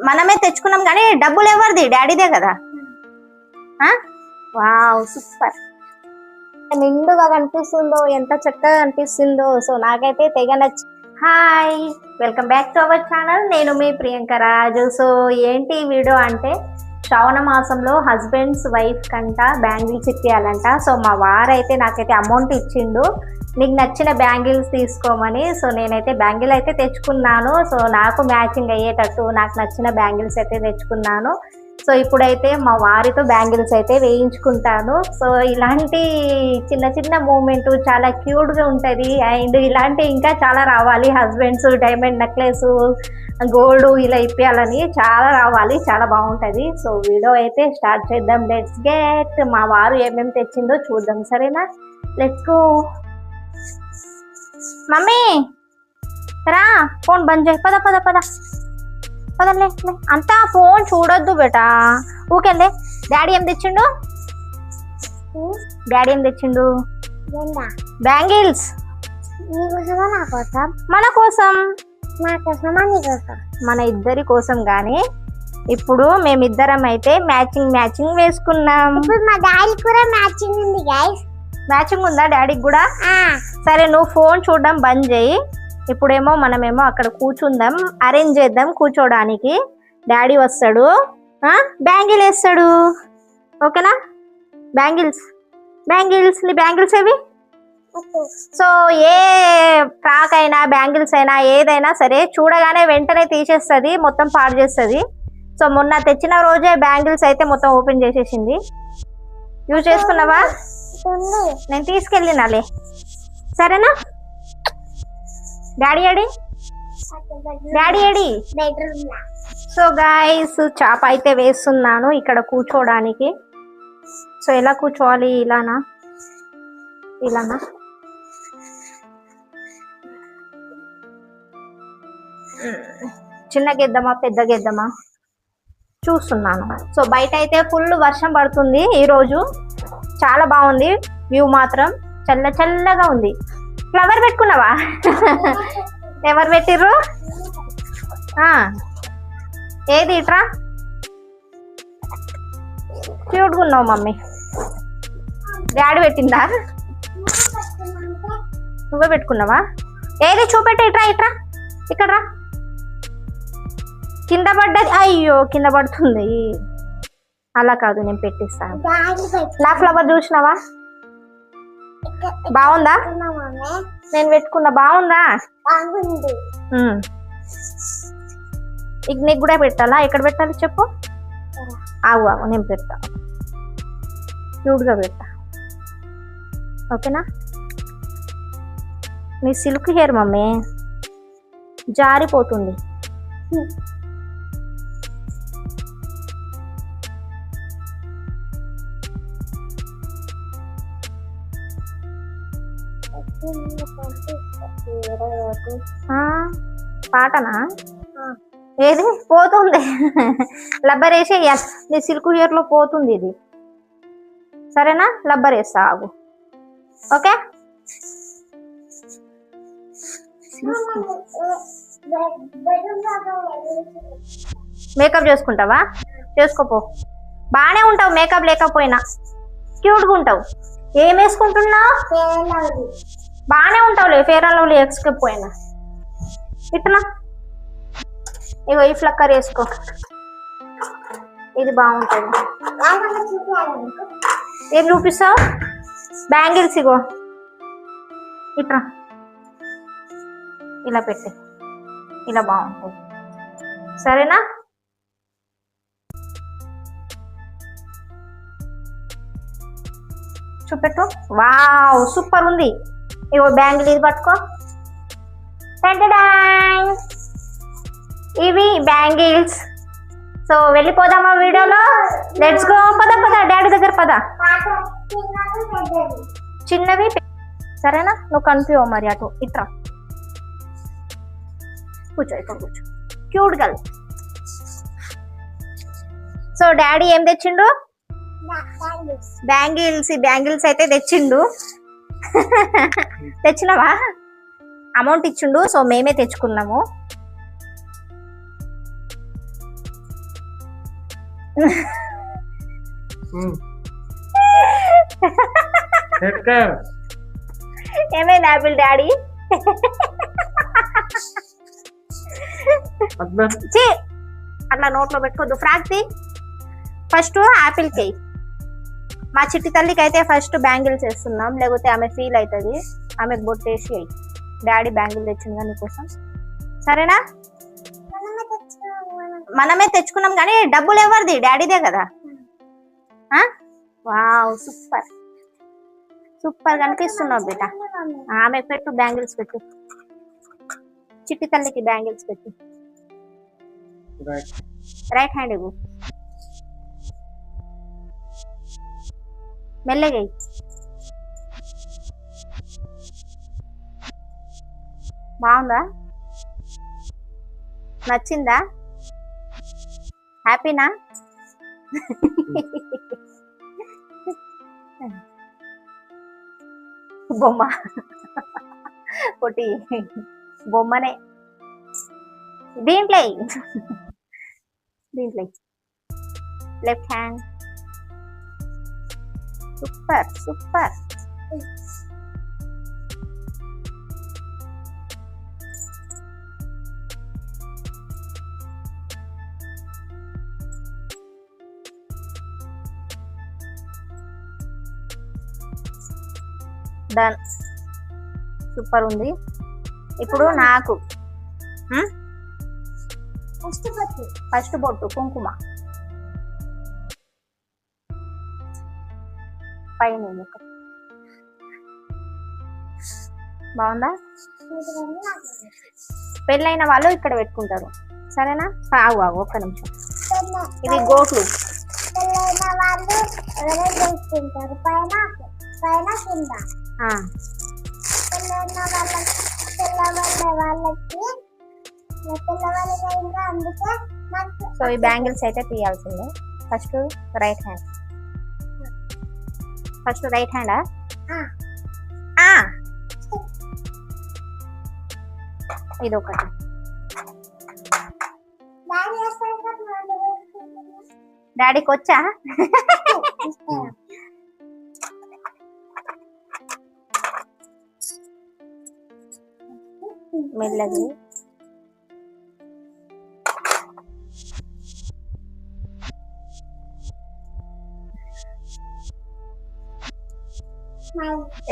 మనమే తెచ్చుకున్నాం కానీ డబ్బులు ఎవరిది? డాడీదే కదా. వావ్ సూపర్, నిండుగా కనిపిస్తుందో, ఎంత చక్కగా కనిపిస్తుందో. సో నాకైతే తెగ నచ్చి. Hi, welcome back to our channel. నేను మీ ప్రియాంక రాజు. సో ఏంటి వీడియో అంటే, శ్రావణ మాసంలో హస్బెండ్స్ వైఫ్ కంట బ్యాంగిల్స్ ఇప్పియాలంట. సో మా వారైతే నాకైతే అమౌంట్ ఇచ్చిండు, నీకు నచ్చిన బ్యాంగిల్స్ తీసుకోమని. సో నేనైతే బ్యాంగిల్ అయితే తెచ్చుకున్నాను. సో నాకు మ్యాచింగ్ అయ్యేటట్టు నాకు నచ్చిన బ్యాంగిల్స్ అయితే తెచ్చుకున్నాను. సో ఇప్పుడైతే మా వారితో బ్యాంగిల్స్ అయితే వేయించుకుంటాను. సో ఇలాంటి చిన్న చిన్న మూమెంట్ చాలా క్యూట్గా ఉంటుంది. అండ్ ఇలాంటి ఇంకా చాలా రావాలి. హస్బెండ్స్ డైమండ్ నెక్లెస్, గోల్డ్ ఇలా ఇప్పించాలని చాలా రావాలి, చాలా బాగుంటుంది. సో వీడియో అయితే స్టార్ట్ చేద్దాం. Let's get. మా వారు ఏమేమి తెచ్చిందో చూద్దాం, సరేనా? Let's go. మమ్మీ రా, ఫోన్ బంద్ చేయి. పద పద పద పదలే, అంతా ఫోన్ చూడొద్దు బేటా, ఊకెళ్ళే. డాడీ ఏం తెచ్చిండు? డాడీ ఏం తెచ్చిండు? బ్యాంగిల్స్. మన కోసం, మన ఇద్దరి కోసం. గానీ ఇప్పుడు మేమిద్దరం అయితే మ్యాచింగ్ వేసుకున్నాం. మా డాడీ కూడా మ్యాచింగ్ ఉంది గైస్. మ్యాచింగ్ ఉందా డాడీకి కూడా? సరే, నువ్వు ఫోన్ చూడడం బంద్ చేయి. ఇప్పుడేమో మనమేమో అక్కడ కూర్చుందాం, అరేంజ్ చేద్దాం కూర్చోడానికి. డాడీ వస్తాడు, బ్యాంగిల్ వేస్తాడు, ఓకేనా? బ్యాంగిల్స్ నీ బ్యాంగిల్స్ ఏవి? సో ఏ ఫ్రాక్ అయినా బ్యాంగిల్స్ అయినా ఏదైనా సరే చూడగానే వెంటనే తీసేస్తుంది, మొత్తం పాడు చేస్తుంది. సో మొన్న తెచ్చిన రోజే బ్యాంగిల్స్ అయితే మొత్తం ఓపెన్ చేసేసింది. యూజ్ చేసుకున్నావా? నేను తీసుకెళ్ళినాలే, సరేనా? Daddy AD? సో గైస్, చాప అయితే వేస్తున్నాను ఇక్కడ కూర్చోడానికి. సో ఎలా కూర్చోవాలి? ఇలానా? చిన్న గెద్దమా పెద్ద గెద్దమా చూస్తున్నాను. సో బయట అయితే ఫుల్ వర్షం పడుతుంది ఈరోజు. చాలా బాగుంది వ్యూ, మాత్రం చల్లగా ఉంది. ఫ్లవర్ పెట్టుకున్నావా? ఎవరు పెట్టిర్రు? ఏది ఇట్రా, క్యూట్గా ఉన్నావు మమ్మీ. డాడీ పెట్టిందా? నువ్వే పెట్టుకున్నావా? ఏది చూపెట్టు. ఇట్రా ఇక్కడ రా. కింద పడ్డది. అయ్యో, కింద పడుతుంది. అలా కాదు, నేను పెట్టిస్తాను. నా ఫ్లవర్ చూసినావా? బాగుందా? నేను పెట్టుకున్నా, బాగుందా? నీకు కూడా పెట్టాలా? ఎక్కడ పెట్టాలి చెప్పు. ఆగు నేను పెడతా, క్యూట్గా పెడతా, ఓకేనా? నీ సిల్క్ హెయిర్ మమ్మీ జారిపోతుంది. పాటనా? ఏది పోతుంది? లబ్బర్ వేసి నీ సిల్క్ హెయిర్ లో పోతుంది ఇది, సరేనా? లబ్బర్ వేస్తా, ఆగు, ఓకే? మేకప్ చేసుకుంటావా? చేసుకోపో, బాగానే ఉంటావు మేకప్ లేకపోయినా, క్యూట్గా ఉంటావు. ఏం వేసుకుంటున్నావు? బాగానే ఉంటావులే, ఫేర్ అండ్ లవ్లీ వేసుకపోయినా. ఇట్లా ఇగో ఈ ఫ్లక్కర్ వేసుకో, ఇది బాగుంటుంది. ఏం చూపిస్తావు? బ్యాంగిల్స్ ఇగో ఇట్లా, ఇలా పెట్టి, ఇలా బాగుంటుంది, సరేనా? చూపెట్టు. వావ్ సూపర్ ఉంది. ఇగో బ్యాంగిల్ ఇది పట్టుకో. ఇవి బ్యాంగిల్స్. సో వెళ్ళిపోదామా వీడియోలో? Let's go. పద డాడీ దగ్గర పద. చిన్నవి సరేనా? నువ్వు కనిపించవు మరి, అటు ఇట్రా కూర్చో, ఇక్కడ కూర్చో, క్యూట్ గర్ల్. సో డాడీ ఏం తెచ్చిండు? బ్యాంగిల్స్ అయితే తెచ్చిండు. తెచ్చినావా? అమౌంట్ ఇచ్చిండు, సో మేమే తెచ్చుకున్నాము. ఏమైంది ఆపిల్ డాడీ? అట్లా నోట్లో పెట్టుకోద్దు. ఫ్రాక్ ది ఫస్ట్ ఆపిల్ కి. మా చిట్టి తల్లికి అయితే ఫస్ట్ బ్యాంగిల్స్ వేస్తున్నాం, లేకపోతే ఆమె ఫీల్ అవుతుంది. ఆమెకు బొట్టేసి అయ్యి డాడీ బ్యాంగిల్ తెచ్చిందా నీకోసం, సరేనా? మనమే తెచ్చుకున్నాం కానీ డబ్బులు ఎవరిది? డాడీదే కదా. వావ్, సూపర్ సూపర్ కనిపిస్తున్నావు బేట. ఆమె పెట్టు, బ్యాంగిల్స్ పెట్టు. చిట్టి తల్లికి బ్యాంగిల్స్ పెట్టు. రైట్ హ్యాండ్ ఇవ్వు. మెల్లగా బాగుందా? నచ్చిందా? హ్యాపీనా? బొమ్మ కొట్టి బొమ్మనే. దీంట్లో దీంట్లో left hand. Super super. Done, super ఉంది. ఇప్పుడు నాకు ఫస్ట్ బొట్టు కుంకుమ పైన. బాగుందా? పెళ్ళైన వాళ్ళు ఇక్కడ పెట్టుకుంటారు, సరేనా? ఆగు ఆగు ఒక్క నిమిషం. ఇది గోట్లు. సో ఈ బ్యాంగిల్స్ అయితే తీయాల్సిందే. First right hand. First right హ్యాండా? ఇది ఒకటి. డాడీకి వచ్చా? మెల్లగా.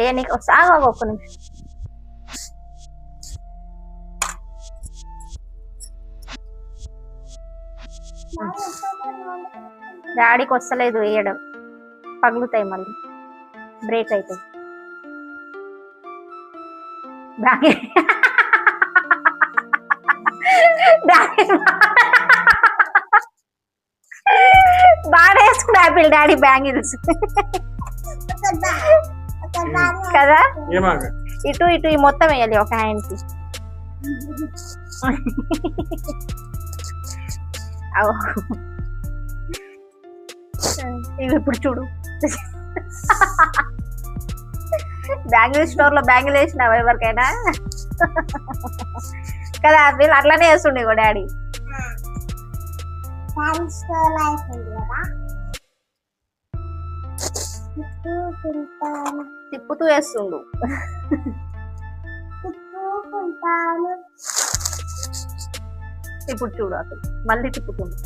ఏ నీకు సాగు ఒక్క నిమిషం. డాడీకి వస్తలేదు వేయడం, పగులుతాయి మళ్ళీ, బ్రేక్ అవుతాయి. బాగా వేసుకున్నా ఆపిల్ డాడీ బ్యాంగిల్స్ కదా. ఇటు ఇటు ఈ మొత్తం వేయాలి ఒక హ్యాండ్ కి. ఇవి ఇప్పుడు చూడు, బ్యాంగిల్ స్టోర్ లో బ్యాంగిల్ వేసినావా ఎవరికైనా కదా? వీళ్ళు అట్లానే వేస్తుండే డాడీ. తిప్పుతూ వేస్తుండు. ఇప్పుడు చూడు అసలు మళ్ళీ తిప్పుతుండు.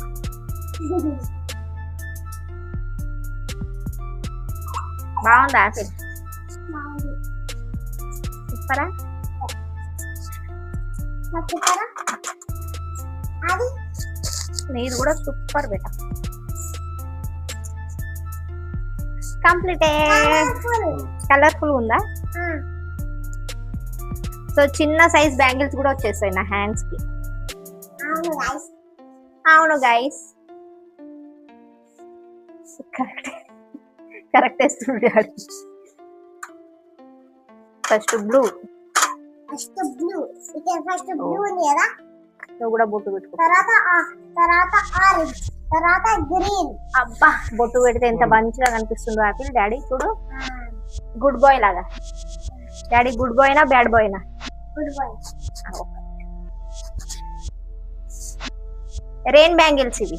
బాగుందా ఆపిల్? సూపరా? నీది కూడా సూపర్ బేట. కంప్లీట్. కలర్ఫుల్ ఉందా? సో చిన్న సైజ్ బ్యాంగిల్స్ కూడా వచ్చేస్తాయి నా హ్యాండ్స్ కి. అవును గైస్, కరెక్ట్ కరెక్ట్ వేస్తుండే. First blue. నువ్వు కూడా బొట్టు పెట్టుకో. తర్వాత ఆరెంజ్, తర్వాత గ్రీన్. అబ్బా, బొట్టు పెడితే ఎంత మంచిగా కనిపిస్తుందో ఆపిల్. డాడీ చూడు, గుడ్ బాయ్ లాగా. డాడీ గుడ్ బాయ్ నా బ్యాడ్ బాయ్ నా? Good boy. రెయిన్ బ్యాంగిల్స్ ఇవి.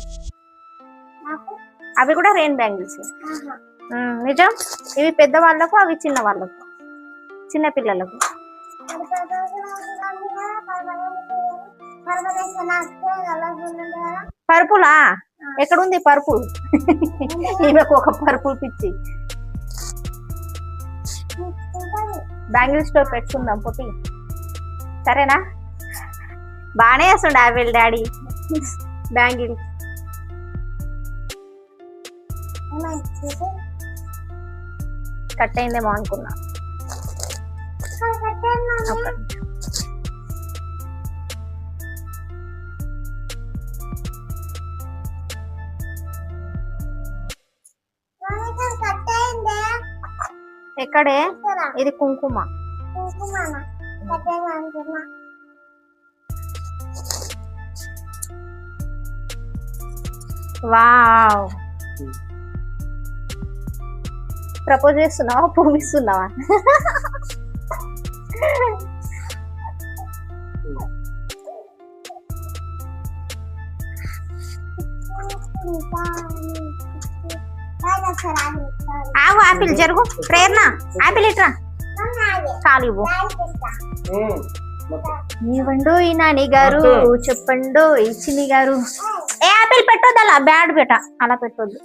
నాకు అవి కూడా రెయిన్ బ్యాంగిల్స్. ఆహా. నిజం. ఇవి పెద్ద వాళ్ళకు, అవి చిన్న వాళ్ళకు, చిన్న పిల్లలకు. అది పెద్దది ఉంది కదా, పర్వదేశం నాకు అలాగే ఉంది కదా. పర్పులా? ఎక్కడుంది పర్పుల్? ఈమెకు ఒక పర్పుల్ పిచ్చి. ఉంటది. బ్యాంగిల్ స్టోర్ పెట్టుకుందాం పొట్టి, సరేనా? బాగానే వేస్తుండే వీళ్ళ డాడీ బ్యాంగిల్. ఏమైంది? కట్ అయిందేమో అనుకున్నా. కట్టాను మమ్మీ. ఒక్క నిమిషం. మమ్మీ కట్టయిందే. ఎక్కడే? ఇక్కడ ఇది కుంకుమ. కుంకుమనా? కట్టాను అనుకున్నా. వావ్. ప్రపోజ్ చేస్తున్నావా, పూవిస్తున్నావా? ఆగు, ఆపిల్ జరుగు. ప్రేరణ, ఆపిల్ ఇట్రా. చాలు ఇవ్వు. ఇవ్వండు ఈ నాని గారు, చెప్పండు ఈ చిన్ని గారు. ఏ ఆపిల్ పెట్టొద్దు, అలా బ్యాడ్ పెట్ట, అలా పెట్టొద్దు.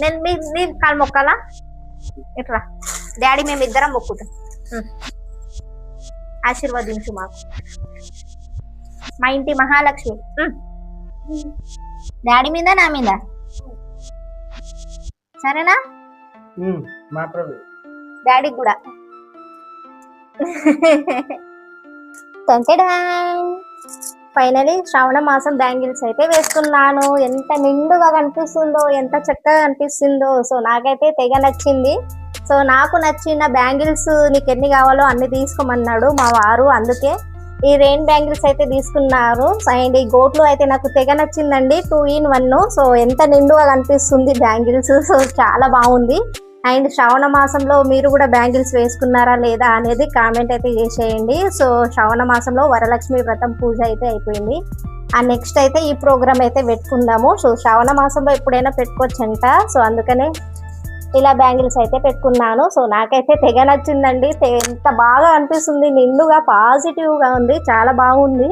నేను మీ కాలు మొక్కాలా? ఇట్రా డాడీ, మేము ఇద్దరం మొక్కుతాం. ఆశీర్వదించు మాకు, మా ఇంటి మహాలక్ష్మి. డాడీ మీద, నా మీద, సరేనా? డాడీ కూడా. ఫైనలీ శ్రావణ మాసం బ్యాంగిల్స్ అయితే వేసుకున్నాను. ఎంత నిండుగా కనిపిస్తుందో, ఎంత చక్కగా కనిపిస్తుందో. సో నాకైతే తెగ నచ్చింది. సో నాకు నచ్చిన బ్యాంగిల్స్ నీకు ఎన్ని కావాలో అన్ని తీసుకోమన్నాడు మా వారు, అందుకే ఈ రెయిన్ బ్యాంగిల్స్ అయితే తీసుకున్నారు. అండ్ ఈ గోట్లు అయితే నాకు తెగ నచ్చిందండి, 2 in 1. సో ఎంత నిండుగా కనిపిస్తుంది బ్యాంగిల్స్. సో చాలా బాగుంది. అండ్ శ్రావణ మాసంలో మీరు కూడా బ్యాంగిల్స్ వేసుకున్నారా లేదా అనేది కామెంట్ అయితే చేసేయండి. సో శ్రావణ మాసంలో వరలక్ష్మి వ్రతం పూజ అయితే అయిపోయింది. నెక్స్ట్ అయితే ఈ ప్రోగ్రామ్ అయితే పెట్టుకుందాము. సో శ్రావణ మాసంలో ఎప్పుడైనా పెట్టుకోవచ్చంట. సో అందుకనే ఇలా బ్యాంగిల్స్ అయితే పెట్టుకున్నాను. సో నాకైతే తెగ నచ్చిందండి. ఎంత బాగా అనిపిస్తుంది, నిండుగా పాజిటివ్గా ఉంది, చాలా బాగుంది.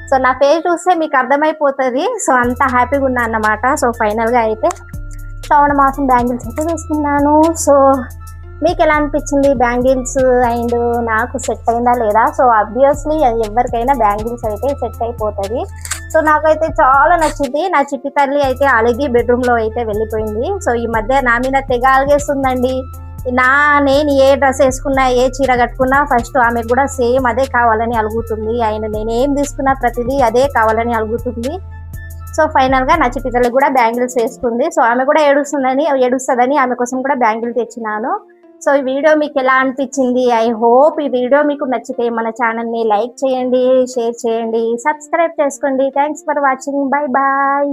సో నా ఫేస్ చూస్తే మీకు అర్థమైపోతుంది. సో అంత హ్యాపీగా ఉన్నా అన్నమాట. సో ఫైనల్గా అయితే శ్రావణ మాసం బ్యాంగిల్స్ అయితే వేసుకున్నాను. సో మీకు ఎలా అనిపించింది బ్యాంగిల్స్? అండ్ నాకు సెట్ అయిందా లేదా? సో ఆబ్వియస్లీ ఎవరికైనా బ్యాంగిల్స్ అయితే సెట్ అయిపోతుంది. సో నాకైతే చాలా నచ్చింది. నా చిట్టి తల్లి అయితే అలిగి బెడ్రూమ్లో అయితే వెళ్ళిపోయింది. సో ఈ మధ్య నా మీద తెగ అలిగేస్తుందండి. నేను ఏ డ్రెస్ వేసుకున్నా, ఏ చీర కట్టుకున్నా ఫస్ట్ ఆమెకు కూడా సేమ్ అదే కావాలని అలుగుతుంది. ఆయన నేనేం తీసుకున్నా ప్రతిదీ అదే కావాలని అలుగుతుంది. సో ఫైనల్గా నా చిట్టి తల్లి కూడా బ్యాంగిల్స్ వేసుకుంది. సో ఆమె కూడా ఏడుస్తుందని ఆమె కోసం కూడా బ్యాంగిల్ తెచ్చినాను. సో ఈ వీడియో మీకు ఎలా అనిపించింది? ఐ హోప్ ఈ వీడియో మీకు నచ్చితే మన ఛానల్ని లైక్ చేయండి, షేర్ చేయండి, సబ్స్క్రైబ్ చేసుకోండి. Thanks for watching. Bye bye.